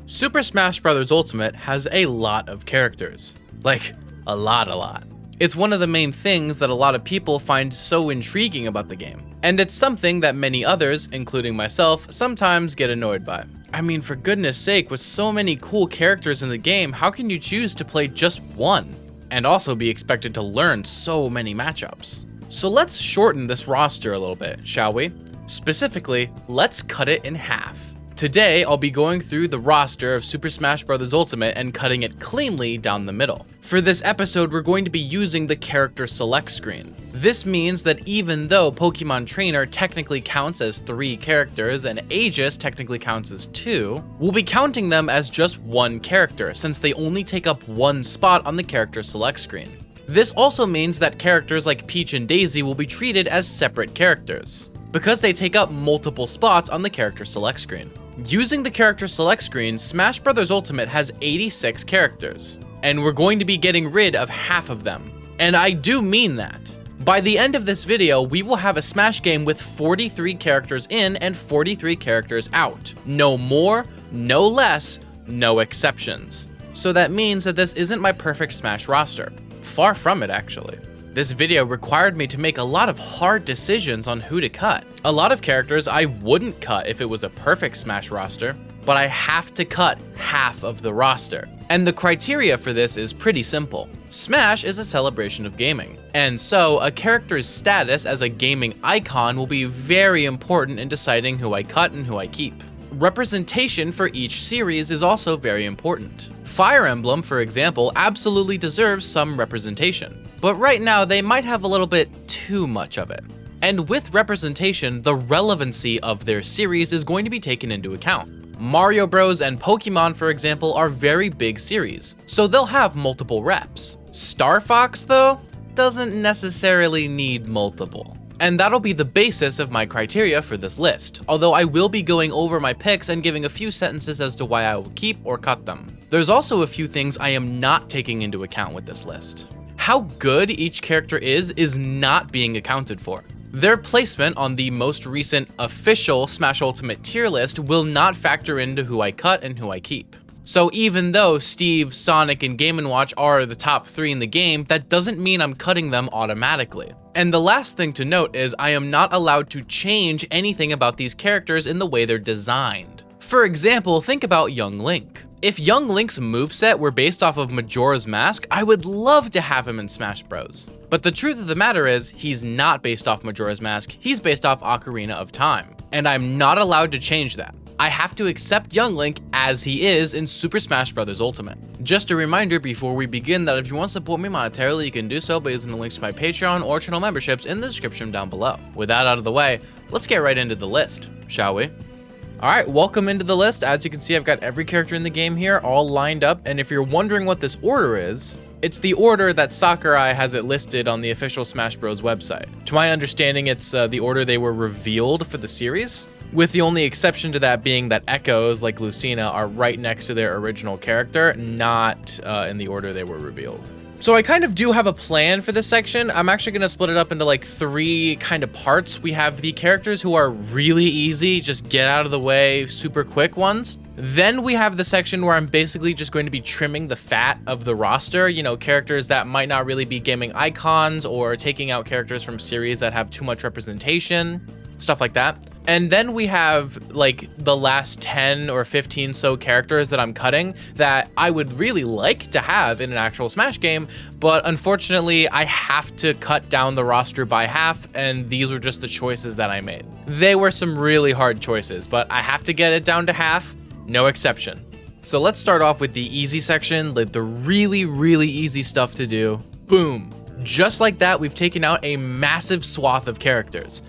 Super Smash Bros. Ultimate has a lot of characters. Like, a lot. It's one of the main things that a lot of people find so intriguing about the game. And it's something that many others, including myself, sometimes get annoyed by. I mean, for goodness sake, with so many cool characters in the game, how can you choose to play just one? And also be expected to learn so many matchups. So let's shorten this roster a little bit, shall we? Specifically, let's cut it in half. Today, I'll be going through the roster of Super Smash Bros. Ultimate and cutting it cleanly down the middle. For this episode, we're going to be using the character select screen. This means that even though Pokemon Trainer technically counts as 3 characters and Aegis technically counts as 2, we'll be counting them as just one character since they only take up one spot on the character select screen. This also means that characters like Peach and Daisy will be treated as separate characters, because they take up multiple spots on the character select screen. Using the character select screen, Smash Bros. Ultimate has 86 characters, and we're going to be getting rid of half of them. And I do mean that. By the end of this video, we will have a Smash game with 43 characters in and 43 characters out. No more, no less, no exceptions. So that means that this isn't my perfect Smash roster. Far from it, actually. This video required me to make a lot of hard decisions on who to cut. A lot of characters I wouldn't cut if it was a perfect Smash roster, but I have to cut half of the roster. And the criteria for this is pretty simple. Smash is a celebration of gaming, and so a character's status as a gaming icon will be very important in deciding who I cut and who I keep. Representation for each series is also very important. Fire Emblem, for example, absolutely deserves some representation. But right now, they might have a little bit too much of it. And with representation, the relevancy of their series is going to be taken into account. Mario Bros. And Pokemon, for example, are very big series, so they'll have multiple reps. Star Fox, though, doesn't necessarily need multiple. And that'll be the basis of my criteria for this list, although I will be going over my picks and giving a few sentences as to why I will keep or cut them. There's also a few things I am not taking into account with this list. How good each character is not being accounted for. Their placement on the most recent official Smash Ultimate tier list will not factor into who I cut and who I keep. So even though Steve, Sonic, and Game & Watch are the top 3 in the game, that doesn't mean I'm cutting them automatically. And the last thing to note is I am not allowed to change anything about these characters in the way they're designed. For example, think about Young Link. If Young Link's moveset were based off of Majora's Mask, I would love to have him in Smash Bros. But the truth of the matter is, he's not based off Majora's Mask, he's based off Ocarina of Time. And I'm not allowed to change that. I have to accept Young Link as he is in Super Smash Bros. Ultimate. Just a reminder before we begin that if you want to support me monetarily, you can do so by using the links to my Patreon or channel memberships in the description down below. With that out of the way, let's get right into the list, shall we? Alright, welcome into the list. As you can see, I've got every character in the game here all lined up, and if you're wondering what this order is, it's the order that Sakurai has it listed on the official Smash Bros. Website. To my understanding, it's the order they were revealed for the series, with the only exception to that being that echoes like Lucina are right next to their original character, not in the order they were revealed. So I kind of do have a plan for this section. I'm actually going to split it up into like 3 kind of parts. We have the characters who are really easy, just get out of the way, super quick ones. Then we have the section where I'm basically just going to be trimming the fat of the roster, you know, characters that might not really be gaming icons or taking out characters from series that have too much representation, stuff like that. And then we have like the last 10 or 15 so characters that I'm cutting that I would really like to have in an actual Smash game, but unfortunately I have to cut down the roster by half, and these were just the choices that I made. They were some really hard choices, but I have to get it down to half, no exception. So let's start off with the easy section, like the really easy stuff to do. Boom. Just like that, we've taken out a massive swath of characters.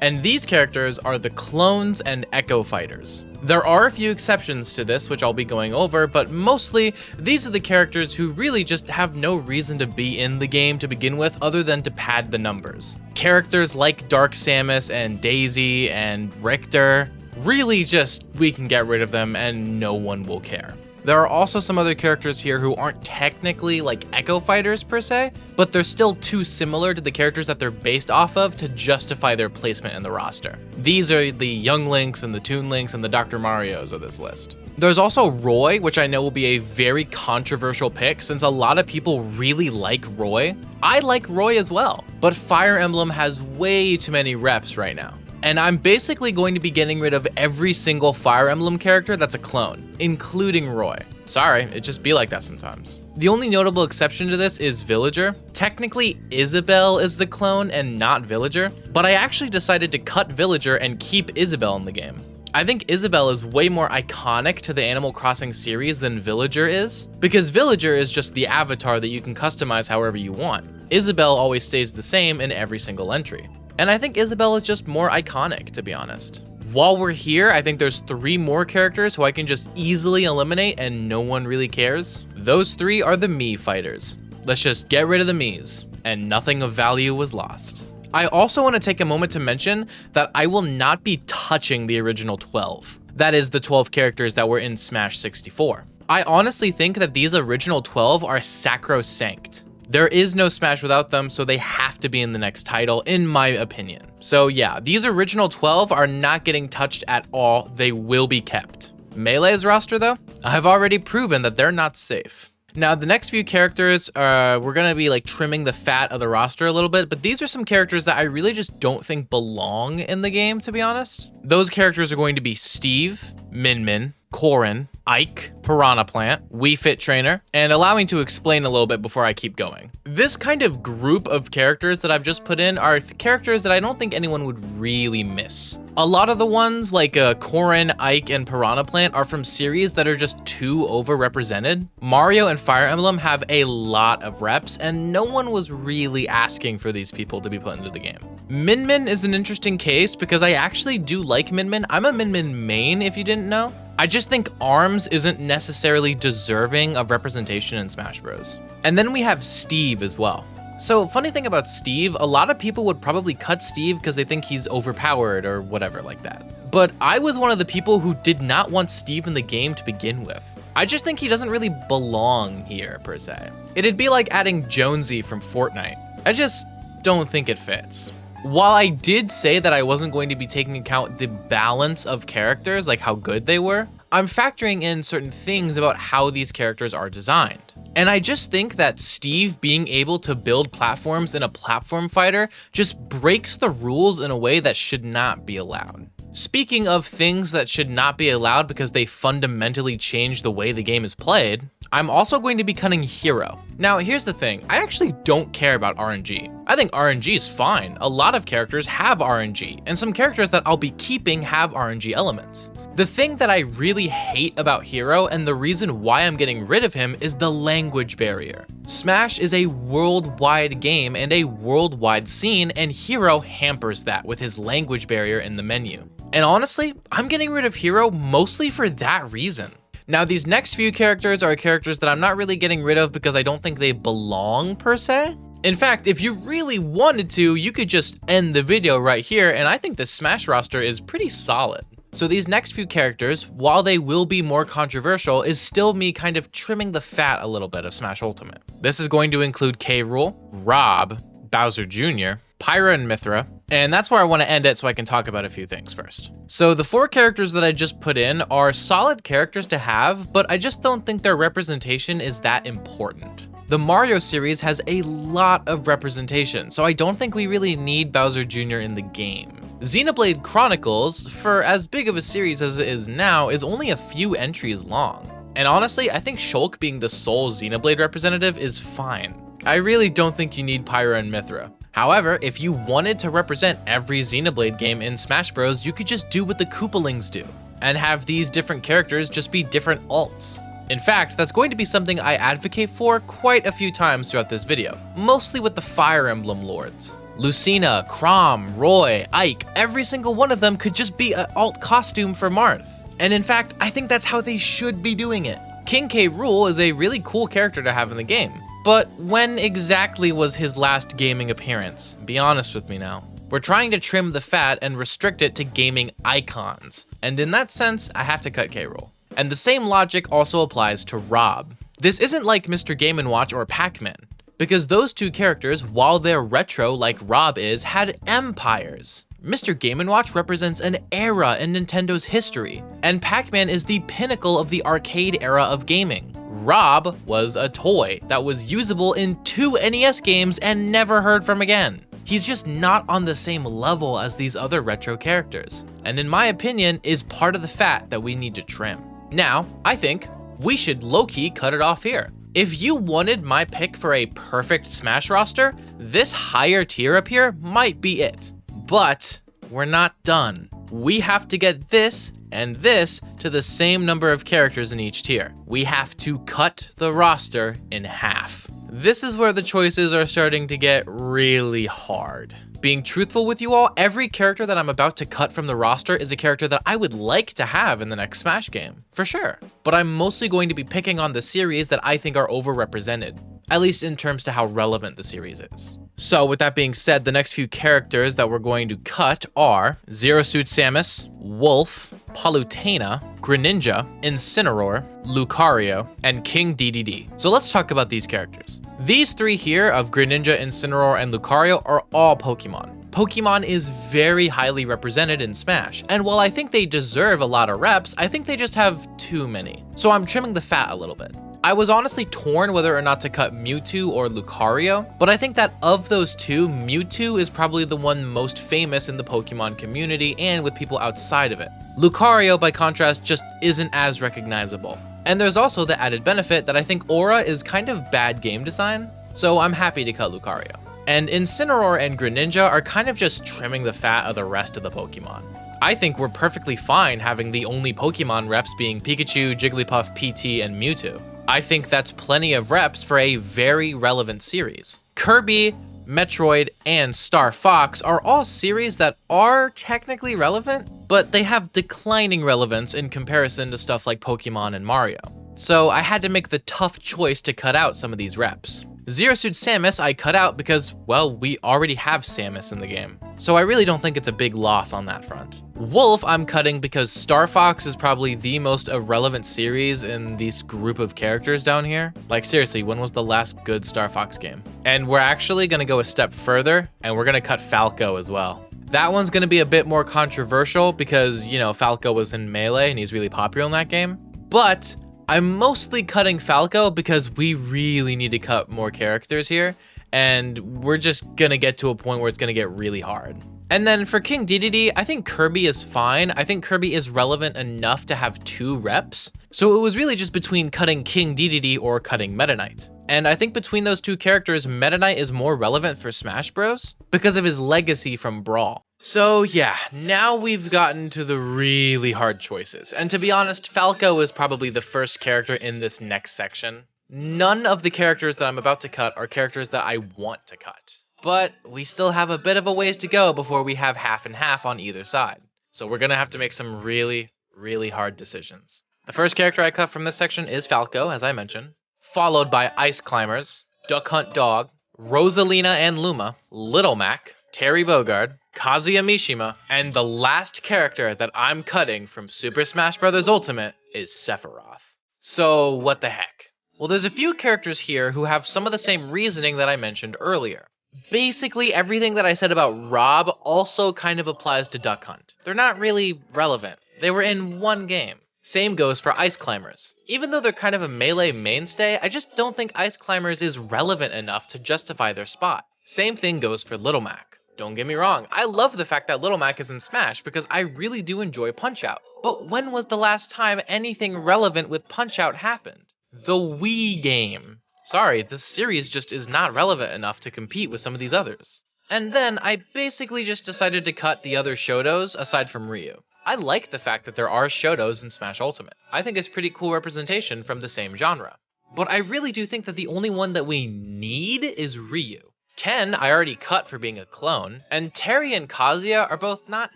And these characters are the clones and echo fighters. There are a few exceptions to this, which I'll be going over, but mostly these are the characters who really just have no reason to be in the game to begin with other than to pad the numbers. Characters like Dark Samus and Daisy and Richter, really just we can get rid of them and no one will care. There are also some other characters here who aren't technically like Echo Fighters per se, but they're still too similar to the characters that they're based off of to justify their placement in the roster. These are the Young Links and the Toon Links and the Dr. Marios of this list. There's also Roy, which I know will be a very controversial pick since a lot of people really like Roy. I like Roy as well, but Fire Emblem has way too many reps right now. And I'm basically going to be getting rid of every single Fire Emblem character that's a clone, including Roy. Sorry, it just be like that sometimes. The only notable exception to this is Villager. Technically, Isabelle is the clone and not Villager, but I actually decided to cut Villager and keep Isabelle in the game. I think Isabelle is way more iconic to the Animal Crossing series than Villager is, because Villager is just the avatar that you can customize however you want. Isabelle always stays the same in every single entry. And I think Isabelle is just more iconic, to be honest. While we're here, I think there's 3 more characters who I can just easily eliminate and no one really cares. Those 3 are the Mii fighters. Let's just get rid of the Miis, and nothing of value was lost. I also want to take a moment to mention that I will not be touching the original 12. That is the 12 characters that were in Smash 64. I honestly think that these original 12 are sacrosanct. There is no Smash without them, so they have to be in the next title, in my opinion. So yeah, these original 12 are not getting touched at all. They will be kept. Melee's roster though, I've already proven that they're not safe. Now, the next few characters, we're gonna be like trimming the fat of the roster a little bit, but these are some characters that I really just don't think belong in the game, to be honest. Those characters are going to be Steve, Min Min, Corrin, Ike, Piranha Plant, Wii Fit Trainer, and allow me to explain a little bit before I keep going. This kind of group of characters that I've just put in are characters that I don't think anyone would really miss. A lot of the ones like Corrin, Ike, and Piranha Plant are from series that are just too overrepresented. Mario and Fire Emblem have a lot of reps, and no one was really asking for these people to be put into the game. Min Min is an interesting case because I actually do like Min Min. I'm a Min Min main, if you didn't know. I just think ARMS isn't necessarily deserving of representation in Smash Bros. And then we have Steve as well. So funny thing about Steve, a lot of people would probably cut Steve because they think he's overpowered or whatever like that. But I was one of the people who did not want Steve in the game to begin with. I just think he doesn't really belong here per se. It'd be like adding Jonesy from Fortnite. I just don't think it fits. While I did say that I wasn't going to be taking account the balance of characters, like how good they were, I'm factoring in certain things about how these characters are designed. And I just think that Steve being able to build platforms in a platform fighter just breaks the rules in a way that should not be allowed. Speaking of things that should not be allowed because they fundamentally change the way the game is played, I'm also going to be cutting Hero. Now, here's the thing. I actually don't care about RNG. I think RNG is fine. A lot of characters have RNG, and some characters that I'll be keeping have RNG elements. The thing that I really hate about Hero, and the reason why I'm getting rid of him, is the language barrier. Smash is a worldwide game and a worldwide scene, and Hero hampers that with his language barrier in the menu. And honestly, I'm getting rid of Hero mostly for that reason. Now, these next few characters are characters that I'm not really getting rid of because I don't think they belong per se. In fact, if you really wanted to, you could just end the video right here, and I think the Smash roster is pretty solid. So these next few characters, while they will be more controversial, is still me kind of trimming the fat a little bit of Smash Ultimate. This is going to include K. Rool, Rob, Bowser Jr., Pyra and Mythra, and that's where I want to end it so I can talk about a few things first. So the 4 characters that I just put in are solid characters to have, but I just don't think their representation is that important. The Mario series has a lot of representation, so I don't think we really need Bowser Jr. in the game. Xenoblade Chronicles, for as big of a series as it is now, is only a few entries long. And honestly, I think Shulk being the sole Xenoblade representative is fine. I really don't think you need Pyra and Mythra. However, if you wanted to represent every Xenoblade game in Smash Bros, you could just do what the Koopalings do, and have these different characters just be different alts. In fact, that's going to be something I advocate for quite a few times throughout this video, mostly with the Fire Emblem Lords. Lucina, Chrom, Roy, Ike, every single one of them could just be an alt costume for Marth. And in fact, I think that's how they should be doing it. King K. Rool is a really cool character to have in the game, but when exactly was his last gaming appearance? Be honest with me now. We're trying to trim the fat and restrict it to gaming icons, and in that sense, I have to cut K. Rool. And the same logic also applies to Rob. This isn't like Mr. Game & Watch or Pac-Man, because those two characters, while they're retro like Rob is, had empires. Mr. Game & Watch represents an era in Nintendo's history, and Pac-Man is the pinnacle of the arcade era of gaming. Rob was a toy that was usable in 2 NES games and never heard from again. He's just not on the same level as these other retro characters, and in my opinion is part of the fat that we need to trim. Now, I think we should low-key cut it off here. If you wanted my pick for a perfect Smash roster, this higher tier up here might be it. But we're not done. We have to get this and this to the same number of characters in each tier. We have to cut the roster in half. This is where the choices are starting to get really hard. Being truthful with you all, every character that I'm about to cut from the roster is a character that I would like to have in the next Smash game, for sure. But I'm mostly going to be picking on the series that I think are overrepresented, at least in terms to how relevant the series is. So with that being said, the next few characters that we're going to cut are Zero Suit Samus, Wolf, Palutena, Greninja, Incineroar, Lucario, and King Dedede. So let's talk about these characters. These 3 here of Greninja, Incineroar, and Lucario are all Pokemon. Pokemon is very highly represented in Smash, and while I think they deserve a lot of reps, I think they just have too many. So I'm trimming the fat a little bit. I was honestly torn whether or not to cut Mewtwo or Lucario, but I think that of those 2, Mewtwo is probably the one most famous in the Pokemon community and with people outside of it. Lucario, by contrast, just isn't as recognizable. And there's also the added benefit that I think Aura is kind of bad game design, so I'm happy to cut Lucario. And Incineroar and Greninja are kind of just trimming the fat of the rest of the Pokemon. I think we're perfectly fine having the only Pokemon reps being Pikachu, Jigglypuff, PT, and Mewtwo. I think that's plenty of reps for a very relevant series. Kirby, Metroid, and Star Fox are all series that are technically relevant, but they have declining relevance in comparison to stuff like Pokemon and Mario. So I had to make the tough choice to cut out some of these reps. Zero Suit Samus I cut out because, well, we already have Samus in the game. So I really don't think it's a big loss on that front. Wolf I'm cutting because Star Fox is probably the most irrelevant series in this group of characters down here. Like seriously, when was the last good Star Fox game? And we're actually gonna go a step further and we're gonna cut Falco as well. That one's gonna be a bit more controversial because, you know, Falco was in Melee and he's really popular in that game. But I'm mostly cutting Falco because we really need to cut more characters here, and we're just gonna get to a point where it's gonna get really hard. And then for King Dedede, I think Kirby is fine. I think Kirby is relevant enough to have 2 reps. So it was really just between cutting King Dedede or cutting Meta Knight. And I think between those 2 characters, Meta Knight is more relevant for Smash Bros. Because of his legacy from Brawl. So yeah, now we've gotten to the really hard choices. And to be honest, Falco is probably the first character in this next section. None of the characters that I'm about to cut are characters that I want to cut. But we still have a bit of a ways to go before we have half and half on either side. So we're gonna have to make some really, really hard decisions. The first character I cut from this section is Falco, as I mentioned, followed by Ice Climbers, Duck Hunt Dog, Rosalina and Luma, Little Mac, Terry Bogard, Kazuya Mishima, and the last character that I'm cutting from Super Smash Bros. Ultimate is Sephiroth. So what the heck? Well, there's a few characters here who have some of the same reasoning that I mentioned earlier. Basically, everything that I said about Rob also kind of applies to Duck Hunt. They're not really relevant. They were in one game. Same goes for Ice Climbers. Even though they're kind of a Melee mainstay, I just don't think Ice Climbers is relevant enough to justify their spot. Same thing goes for Little Mac. Don't get me wrong, I love the fact that Little Mac is in Smash because I really do enjoy Punch-Out. But when was the last time anything relevant with Punch-Out happened? The Wii game. Sorry, this series just is not relevant enough to compete with some of these others. And then I basically just decided to cut the other Shotos aside from Ryu. I like the fact that there are Shotos in Smash Ultimate. I think it's pretty cool representation from the same genre. But I really do think that the only one that we need is Ryu. Ken I already cut for being a clone, and Terry and Kazuya are both not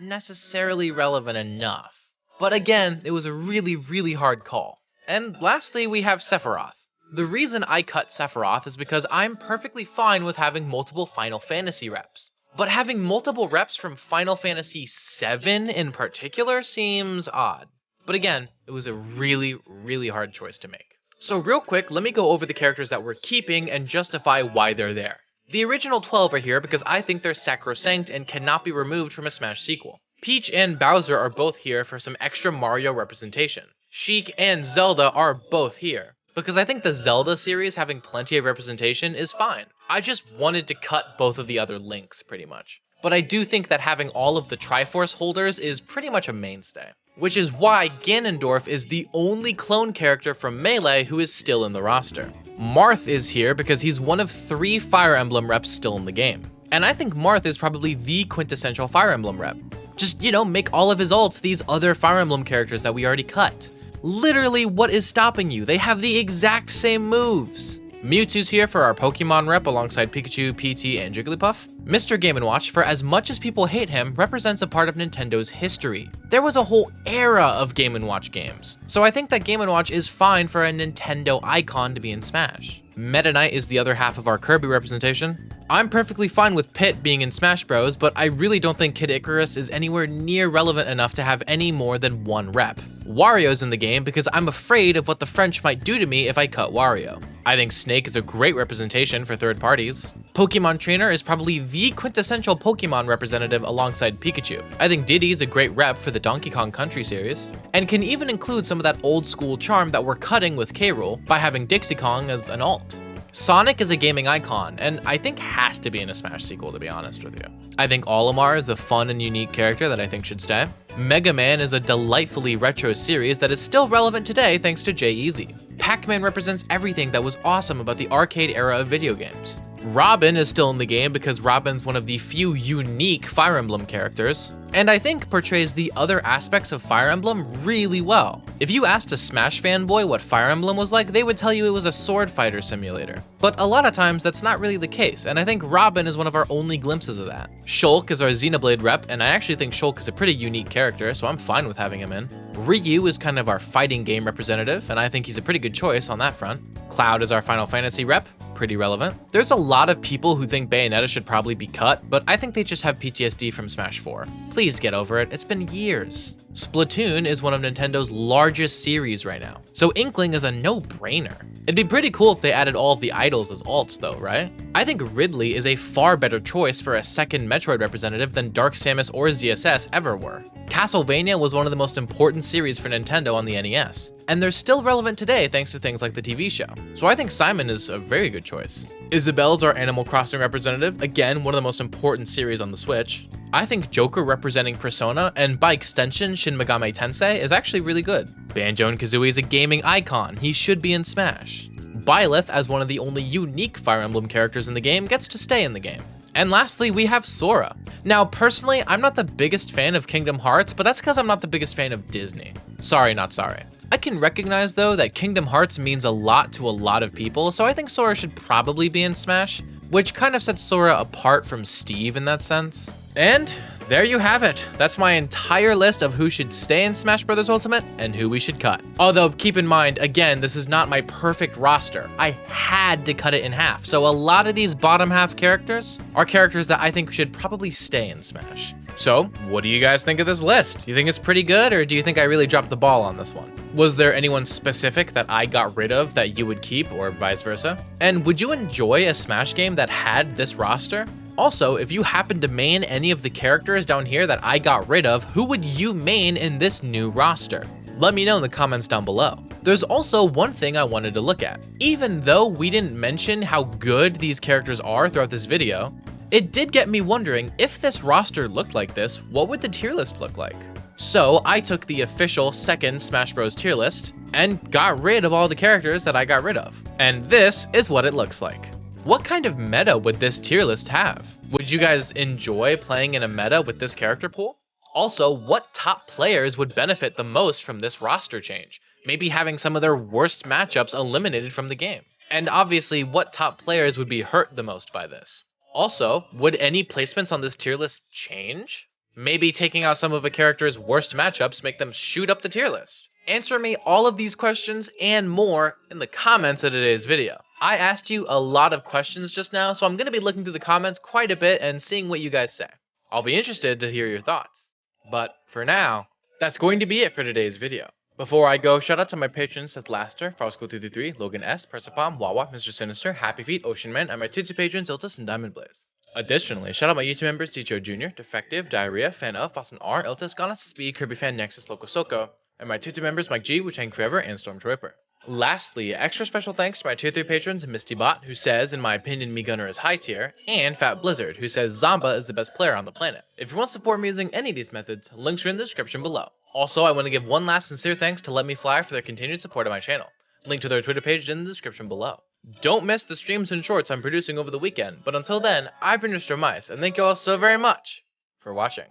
necessarily relevant enough. But again, it was a really, really hard call. And lastly, we have Sephiroth. The reason I cut Sephiroth is because I'm perfectly fine with having multiple Final Fantasy reps. But having multiple reps from Final Fantasy VII in particular seems odd. But again, it was a really, really hard choice to make. So real quick, let me go over the characters that we're keeping and justify why they're there. The original 12 are here because I think they're sacrosanct and cannot be removed from a Smash sequel. Peach and Bowser are both here for some extra Mario representation. Sheik and Zelda are both here, because I think the Zelda series having plenty of representation is fine. I just wanted to cut both of the other Links, pretty much. But I do think that having all of the Triforce holders is pretty much a mainstay. Which is why Ganondorf is the only clone character from Melee who is still in the roster. Marth is here because he's one of 3 Fire Emblem reps still in the game. And I think Marth is probably the quintessential Fire Emblem rep. Just, make all of his ults these other Fire Emblem characters that we already cut. Literally, what is stopping you? They have the exact same moves. Mewtwo's here for our Pokemon rep alongside Pikachu, PT, and Jigglypuff. Mr. Game & Watch, for as much as people hate him, represents a part of Nintendo's history. There was a whole era of Game & Watch games, so I think that Game & Watch is fine for a Nintendo icon to be in Smash. Meta Knight is the other half of our Kirby representation. I'm perfectly fine with Pit being in Smash Bros, but I really don't think Kid Icarus is anywhere near relevant enough to have any more than one rep. Wario's in the game because I'm afraid of what the French might do to me if I cut Wario. I think Snake is a great representation for third parties. Pokemon Trainer is probably the quintessential Pokemon representative alongside Pikachu. I think Diddy is a great rep for the Donkey Kong Country series, and can even include some of that old school charm that we're cutting with K. Rool by having Dixie Kong as an alt. Sonic is a gaming icon, and I think has to be in a Smash sequel, to be honest with you. I think Olimar is a fun and unique character that I think should stay. Mega Man is a delightfully retro series that is still relevant today thanks to J-Eazy. Pac-Man represents everything that was awesome about the arcade era of video games. Robin is still in the game because Robin's one of the few unique Fire Emblem characters, and I think portrays the other aspects of Fire Emblem really well. If you asked a Smash fanboy what Fire Emblem was like, they would tell you it was a sword fighter simulator. But a lot of times that's not really the case, and I think Robin is one of our only glimpses of that. Shulk is our Xenoblade rep, and I actually think Shulk is a pretty unique character, so I'm fine with having him in. Ryu is kind of our fighting game representative, and I think he's a pretty good choice on that front. Cloud is our Final Fantasy rep, pretty relevant. There's a lot of people who think Bayonetta should probably be cut, but I think they just have PTSD from Smash 4. Please get over it, it's been years. Splatoon is one of Nintendo's largest series right now, so Inkling is a no-brainer. It'd be pretty cool if they added all of the idols as alts though, right? I think Ridley is a far better choice for a second Metroid representative than Dark Samus or ZSS ever were. Castlevania was one of the most important series for Nintendo on the NES, and they're still relevant today thanks to things like the TV show. So I think Simon is a very good choice. Isabelle's our Animal Crossing representative, again, one of the most important series on the Switch. I think Joker representing Persona, and by extension Shin Megami Tensei, is actually really good. Banjo and Kazooie is a gaming icon, he should be in Smash. Byleth, as one of the only unique Fire Emblem characters in the game, gets to stay in the game. And lastly, we have Sora. Now, personally, I'm not the biggest fan of Kingdom Hearts, but that's because I'm not the biggest fan of Disney. Sorry, not sorry. I can recognize, though, that Kingdom Hearts means a lot to a lot of people, so I think Sora should probably be in Smash, which kind of sets Sora apart from Steve in that sense. And there you have it. That's my entire list of who should stay in Smash Bros. Ultimate and who we should cut. Although, keep in mind, again, this is not my perfect roster. I had to cut it in half, so a lot of these bottom half characters are characters that I think should probably stay in Smash. So, what do you guys think of this list? Do you think it's pretty good, or do you think I really dropped the ball on this one? Was there anyone specific that I got rid of that you would keep, or vice versa? And would you enjoy a Smash game that had this roster? Also, if you happen to main any of the characters down here that I got rid of, who would you main in this new roster? Let me know in the comments down below. There's also one thing I wanted to look at. Even though we didn't mention how good these characters are throughout this video, it did get me wondering, if this roster looked like this, what would the tier list look like? So I took the official second Smash Bros tier list and got rid of all the characters that I got rid of. And this is what it looks like. What kind of meta would this tier list have? Would you guys enjoy playing in a meta with this character pool? Also, what top players would benefit the most from this roster change? Maybe having some of their worst matchups eliminated from the game. And obviously, what top players would be hurt the most by this? Also, would any placements on this tier list change? Maybe taking out some of a character's worst matchups make them shoot up the tier list. Answer me all of these questions and more in the comments of today's video. I asked you a lot of questions just now, so I'm going to be looking through the comments quite a bit and seeing what you guys say. I'll be interested to hear your thoughts. But for now, that's going to be it for today's video. Before I go, shout out to my patrons Seth Laster, Farschool333, Logan S, Persipom, Wawa, Mr. Sinister, Happy Feet, Ocean Man, and my Tutu patrons Iltis and Diamond Blaze. Additionally, shout out my YouTube members Ticho Jr., Defective, Diarrhea, Fan of, Boston R, Iltis, Ghana SSBU, Kirby Fan, Nexus, Loco Soko, and my Tutu members Mike G, Wu-Tang Forever, and Stormtrooper. Lastly, extra special thanks to my tier 3 patrons MistyBot, who says, in my opinion, Me Gunner is high tier, and Fat Blizzard, who says Zamba is the best player on the planet. If you want to support me using any of these methods, links are in the description below. Also, I want to give one last sincere thanks to Let Me Fly for their continued support of my channel. Link to their Twitter page is in the description below. Don't miss the streams and shorts I'm producing over the weekend, but until then, I've been RisterMice, and thank you all so very much for watching.